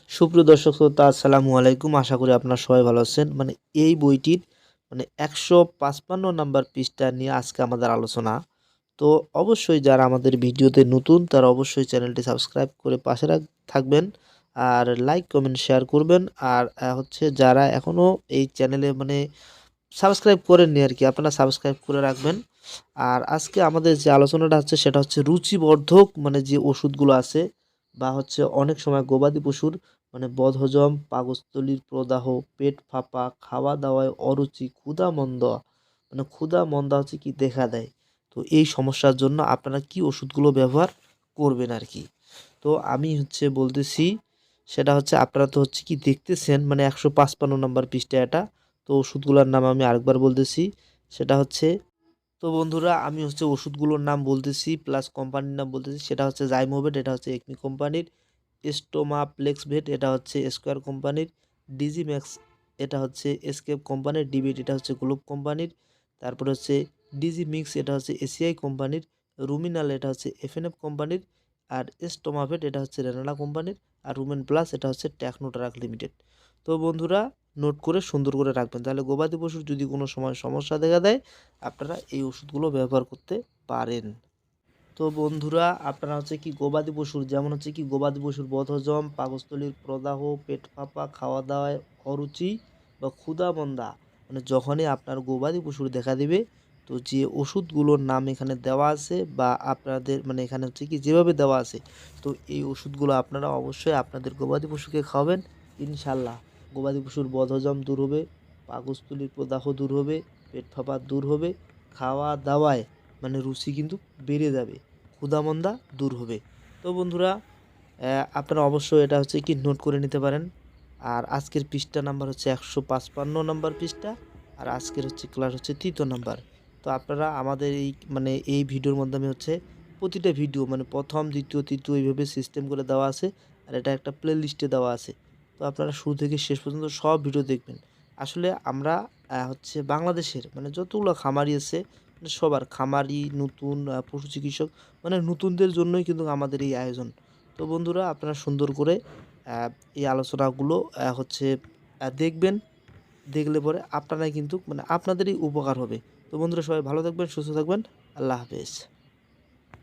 সুপ্রিয় দর্শক শ্রোতা আসসালামু আলাইকুম। আশা করি আপনারা সবাই ভালো আছেন। এই বইটির ১৫৫ নাম্বার পৃষ্ঠা নিয়ে আজকে আমাদের আলোচনা। তো অবশ্যই যারা আমাদের ভিডিওতে নতুন তারা অবশ্যই চ্যানেলটি সাবস্ক্রাইব করে পাশে থাকবেন। আর লাইক, কমেন্ট, শেয়ার করবেন। আর হচ্ছে যারা এখনও এই চ্যানেলে সাবস্ক্রাইব করেননি আরকি, আপনারা সাবস্ক্রাইব করে রাখবেন। আর আজকে আমাদের যে আলোচনাটা হচ্ছে সেটা হচ্ছে রুচিবর্ধক যে ওষুধগুলো আছে বা হচ্ছে অনেক সময় গবাদি পশুর বদহজম, পাকস্থলীর প্রদাহ, পেট ফাঁপা, খাওয়া দাওয়ায় অরুচি, ক্ষুধা-মন্দা ক্ষুধা-মন্দা হচ্ছে কি দেখা দেয়। তো এই সমস্যার জন্য আপনারা কি ওষুধগুলো ব্যবহার করবেন আরকি। তো আমি বলতেছি সেটা হচ্ছে আপনারা তো হচ্ছে কি দেখতেছেন ১৫৫ নাম্বার পৃষ্ঠা এটা। তো ওষুধগুলোর নাম আমি আরেকবার বলতেছি। সেটা হচ্ছে তো বন্ধুরা আমি ওষুধগুলোর নাম বলতেছি প্লাস কোম্পানির নাম বলতেছি। সেটা হচ্ছে জাইমোভেট, এটা হচ্ছে একমি কোম্পানির। স্টোমাপ্লেক্সভেট, এটা হচ্ছে স্কয়ার কোম্পানির। ডিজিম্যাক্স, এটা হচ্ছে এসকেপ কোম্পানির। ডিবিট, এটা হচ্ছে গ্লোব কোম্পানির। তারপরে হচ্ছে ডিজিমিক্স, এটা হচ্ছে এসিআই কোম্পানির। রুমিনাল, এটা হচ্ছে এফএনএফ কোম্পানির। আর স্টোমাভেট, এটা হচ্ছে রেনালা কোম্পানির। আর রুমেন প্লাস, এটা হচ্ছে টেকনোট্রাক লিমিটেড। তো বন্ধুরা নোট করে সুন্দর করে রাখবেন, তাহলে গবাদি পশুর যদি কোনো সময় সমস্যা দেখা দেয় আপনারা এই ওষুধগুলো ব্যবহার করতে পারেন। তো বন্ধুরা আপনারা কি গবাদি পশুর যেমন গবাদি পশুর বদহজম, পাকস্থলীর প্রদাহ, পেট ফাঁপা, খাওয়া দাওয়ায় অরুচি বা ক্ষুধা-মন্দা যখনই আপনার গবাদি পশুর দেখা দিবে, তো যে ওষুধগুলোর নাম এখানে দেওয়া আছে বা আপনাদের এখানে কি যেভাবে দেওয়া আছে, তো এই ওষুধগুলো আপনারা অবশ্যই আপনাদের গবাদি পশুকে খাওয়াবেন। ইনশাল্লাহ গবাদি পশুর বদহজম দূর হবে, পাকস্থলীর প্রদাহ দূর হবে, পেট ফাঁপা দূর হবে, খাওয়া দাওয়ায় রুচি কিন্তু বেড়ে যাবে, ক্ষুধা-মন্দা দূর হবে। তো বন্ধুরা আপনারা অবশ্যই এটা কি নোট করে নিতে পারেন। আর আজকের পৃষ্ঠা নাম্বার হচ্ছে ১৫৫ নাম্বার পৃষ্ঠা। আর আজকের ক্লাস হচ্ছে ৩য় নাম্বার। তো আপনারা আমাদের এই ভিডিওর মাধ্যমে প্রতিটা ভিডিও প্রথম, দ্বিতীয়, তৃতীয় এইভাবে সিস্টেম করে দেওয়া আছে। আর এটা একটা প্লে লিস্টে দেওয়া আছে। তো আপনারা শুরু থেকে শেষ পর্যন্ত সব ভিডিও দেখবেন। আসলে আমরা বাংলাদেশের যতগুলো খামারি আছে সবার খামারি, নতুন পশু চিকিৎসক নতুনদের জন্যই কিন্তু আমাদের এই আয়োজন। তো বন্ধুরা আপনারা সুন্দর করে এই আলোচনাগুলো দেখবেন। দেখলে পরে আপনারাই কিন্তু আপনাদেরই উপকার হবে। তো বন্ধুরা সবাই ভালো থাকবেন, সুস্থ থাকবেন। আল্লাহ হাফেজ।